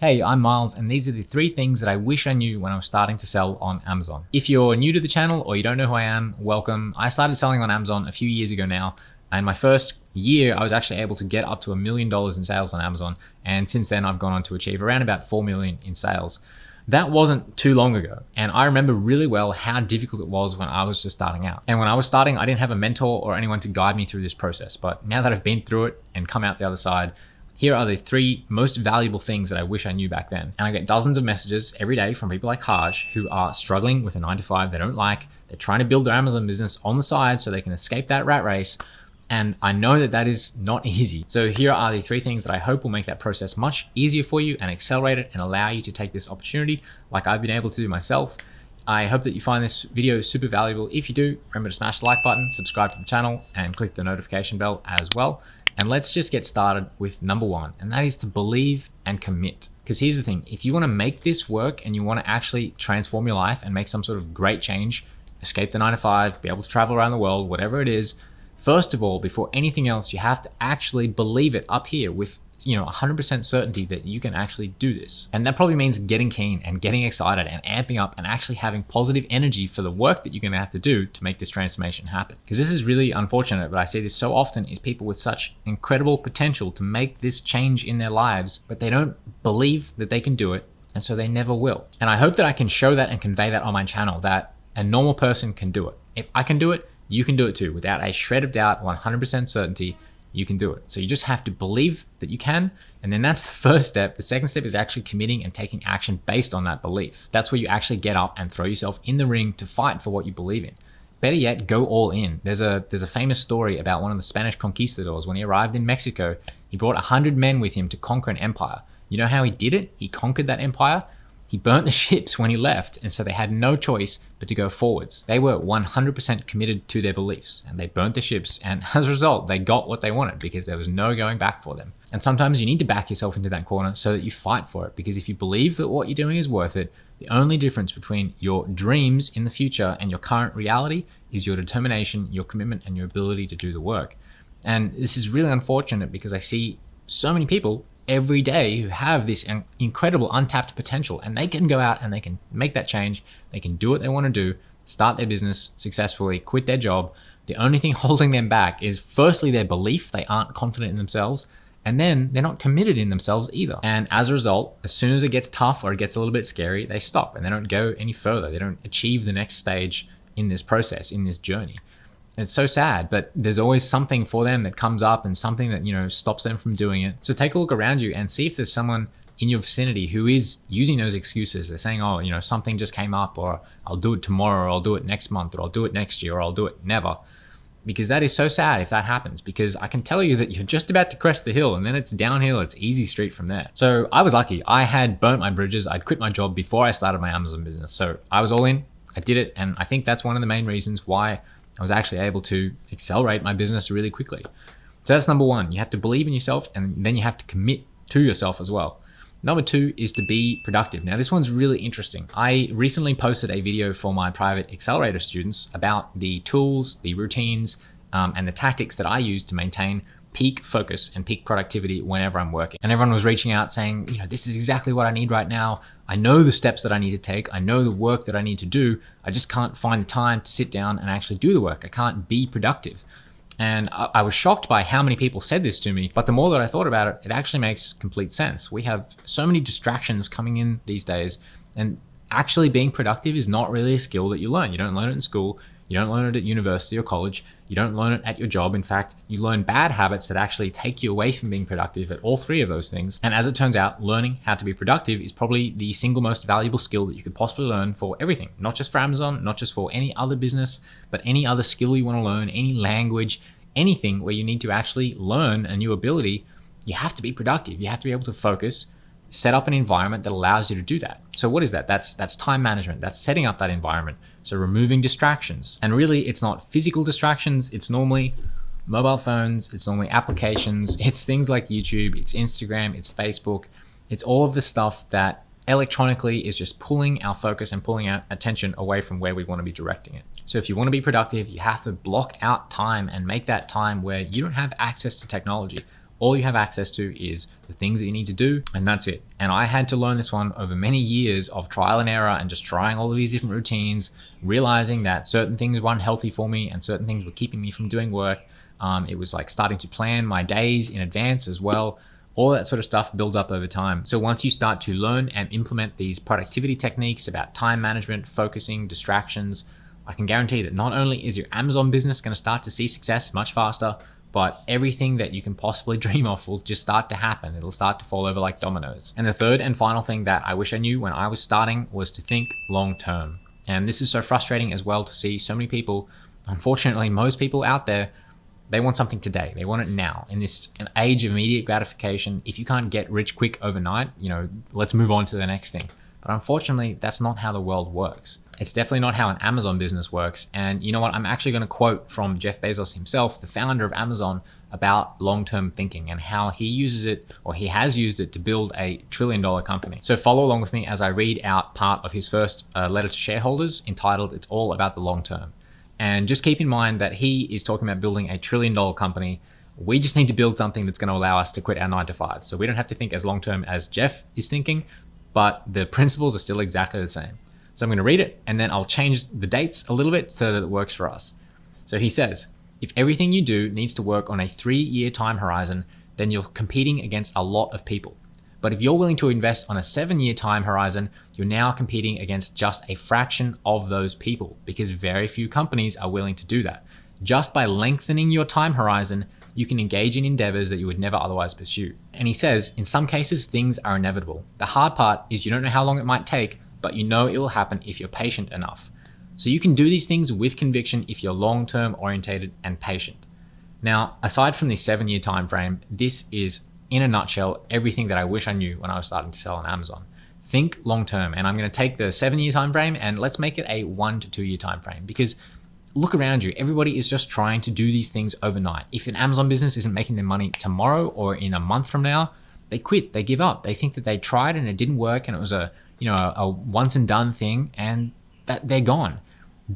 Hey, I'm Myles, and these are the 3 things that I wish I knew when I was starting to sell on Amazon. If you're new to the channel or you don't know who I am, welcome. I started selling on Amazon a few years ago now, and my first year, I was actually able to get up to $1 million in sales on Amazon, and since then I've gone on to achieve around about 4 million in sales. That wasn't too long ago, and I remember really well how difficult it was when I was just starting out. And when I was starting, I didn't have a mentor or anyone to guide me through this process, but now that I've been through it and come out the other side, here are the 3 most valuable things that I wish I knew back then. And I get dozens of messages every day from people like Harsh who are struggling with a 9-to-5 they don't like. They're trying to build their Amazon business on the side so they can escape that rat race. And I know that that is not easy. So here are the 3 things that I hope will make that process much easier for you and accelerate it and allow you to take this opportunity like I've been able to do myself. I hope that you find this video super valuable. If you do, remember to smash the like button, subscribe to the channel, and click the notification bell as well. And let's just get started with number 1, and that is to believe and commit. Because here's the thing, if you want to make this work and you want to actually transform your life and make some sort of great change, escape the 9-to-5, be able to travel around the world, whatever it is, first of all, before anything else, you have to actually believe it up here with 100% certainty that you can actually do this. And that probably means getting keen and getting excited and amping up and actually having positive energy for the work that you're going to have to do to make this transformation happen. Because this is really unfortunate, but I see this so often, is people with such incredible potential to make this change in their lives, but they don't believe that they can do it, and so they never will. And I hope that I can show that and convey that on my channel, that a normal person can do it. If I can do it, you can do it too, without a shred of doubt, 100% certainty. You can do it. So you just have to believe that you can. And then that's the first step. The second step is actually committing and taking action based on that belief. That's where you actually get up and throw yourself in the ring to fight for what you believe in. Better yet, go all in. There's a famous story about one of the Spanish conquistadors. When he arrived in Mexico, he brought 100 men with him to conquer an empire. You know how he did it? He conquered that empire. He burnt the ships when he left, and so they had no choice but to go forwards. They were 100% committed to their beliefs, and they burnt the ships, and as a result, they got what they wanted because there was no going back for them. And sometimes you need to back yourself into that corner so that you fight for it, because if you believe that what you're doing is worth it, the only difference between your dreams in the future and your current reality is your determination, your commitment, and your ability to do the work. And this is really unfortunate because I see so many people every day who have this incredible untapped potential, and they can go out and they can make that change. They can do what they want to do, start their business successfully, quit their job. The only thing holding them back is firstly their belief. They aren't confident in themselves, and then they're not committed in themselves either. And as a result, as soon as it gets tough or it gets a little bit scary, they stop and they don't go any further. They don't achieve the next stage in this process, in this journey. It's so sad, but there's always something for them that comes up and something that, stops them from doing it. So take a look around you and see if there's someone in your vicinity who is using those excuses. They're saying, oh, something just came up, or I'll do it tomorrow, or I'll do it next month, or I'll do it next year, or I'll do it never. Because that is so sad if that happens, because I can tell you that you're just about to crest the hill and then it's downhill. It's easy street from there. So I was lucky. I had burnt my bridges. I'd quit my job before I started my Amazon business. So I was all in, I did it. And I think that's one of the main reasons why I was actually able to accelerate my business really quickly. So that's number 1. You have to believe in yourself, and then you have to commit to yourself as well. Number 2 is to be productive. Now, this one's really interesting. I recently posted a video for my private accelerator students about the tools, the routines, and the tactics that I use to maintain peak focus and peak productivity whenever I'm working. And everyone was reaching out saying, this is exactly what I need right now. I know the steps that I need to take. I know the work that I need to do. I just can't find the time to sit down and actually do the work. I can't be productive. And I was shocked by how many people said this to me, but the more that I thought about it, it actually makes complete sense. We have so many distractions coming in these days, and actually being productive is not really a skill that you learn. You don't learn it in school. You don't learn it at university or college. You don't learn it at your job. In fact, you learn bad habits that actually take you away from being productive at all 3 of those things. And as it turns out, learning how to be productive is probably the single most valuable skill that you could possibly learn for everything, not just for Amazon, not just for any other business, but any other skill you want to learn, any language, anything where you need to actually learn a new ability. You have to be productive. You have to be able to focus, set up an environment that allows you to do that. So what is that? That's time management. That's setting up that environment. So removing distractions. And really, it's not physical distractions. It's normally mobile phones. It's normally applications. It's things like YouTube. It's Instagram. It's Facebook. It's all of the stuff that electronically is just pulling our focus and pulling our attention away from where we want to be directing it. So if you want to be productive, you have to block out time and make that time where you don't have access to technology. All you have access to is the things that you need to do, and that's it. And I had to learn this one over many years of trial and error and just trying all of these different routines, realizing that certain things weren't healthy for me and certain things were keeping me from doing work. It was like starting to plan my days in advance as well. All that sort of stuff builds up over time. So once you start to learn and implement these productivity techniques about time management, focusing, distractions, I can guarantee that not only is your Amazon business going to start to see success much faster, but everything that you can possibly dream of will just start to happen. It'll start to fall over like dominoes. And the third and final thing that I wish I knew when I was starting was to think long term. And this is so frustrating as well to see so many people. Unfortunately, most people out there, they want something today. They want it now. In this age of immediate gratification, if you can't get rich quick overnight, let's move on to the next thing. But unfortunately, that's not how the world works. It's definitely not how an Amazon business works. And you know what? I'm actually going to quote from Jeff Bezos himself, the founder of Amazon, about long-term thinking and how he uses it, or he has used it, to build a $1 trillion company. So follow along with me as I read out part of his first letter to shareholders entitled, "It's All About the Long Term." And just keep in mind that he is talking about building a $1 trillion company. We just need to build something that's going to allow us to quit our 9 to 5. So we don't have to think as long-term as Jeff is thinking, but the principles are still exactly the same. So I'm going to read it and then I'll change the dates a little bit so that it works for us. So he says, if everything you do needs to work on a 3-year time horizon, then you're competing against a lot of people. But if you're willing to invest on a 7-year time horizon, you're now competing against just a fraction of those people, because very few companies are willing to do that. Just by lengthening your time horizon, you can engage in endeavors that you would never otherwise pursue. And he says, in some cases, things are inevitable. The hard part is you don't know how long it might take, but you know it will happen if you're patient enough. So you can do these things with conviction if you're long-term orientated and patient. Now, aside from the 7-year time frame, this is, in a nutshell, everything that I wish I knew when I was starting to sell on Amazon. Think long-term, and I'm going to take the 7-year time frame and let's make it a 1 to 2 year time frame, because look around you. Everybody is just trying to do these things overnight. If an Amazon business isn't making them money tomorrow or in a month from now, they quit, they give up. They think that they tried and it didn't work and it was a once and done thing, and that they're gone.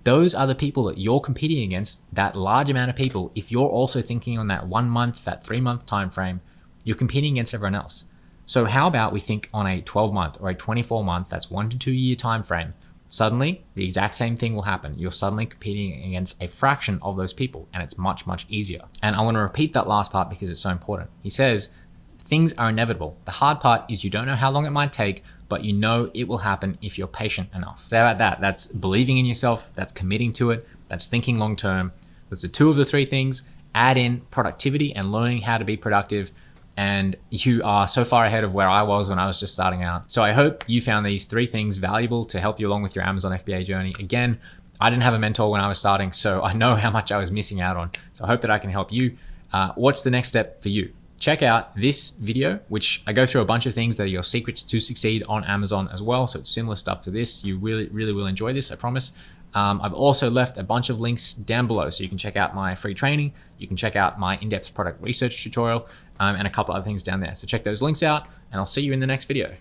Those are the people that you're competing against, that large amount of people. If you're also thinking on that 1 month, that 3 month time frame, you're competing against everyone else. So how about we think on a 12 month or a 24 month, that's 1 to 2 year time frame. Suddenly, the exact same thing will happen. You're suddenly competing against a fraction of those people, and it's much, much easier. And I want to repeat that last part because it's so important. He says, things are inevitable. The hard part is you don't know how long it might take, but you know it will happen if you're patient enough. So how about that? That's believing in yourself. That's committing to it. That's thinking long term. Those are 2 of the 3 things. Add in productivity and learning how to be productive, and you are so far ahead of where I was when I was just starting out. So I hope you found these 3 things valuable to help you along with your Amazon FBA journey. Again, I didn't have a mentor when I was starting, so I know how much I was missing out on. So I hope that I can help you. What's the next step for you? Check out this video, which I go through a bunch of things that are your secrets to succeed on Amazon as well. So it's similar stuff to this. You really, really will enjoy this, I promise. I've also left a bunch of links down below, so you can check out my free training. You can check out my in-depth product research tutorial, and a couple other things down there. So check those links out, and I'll see you in the next video.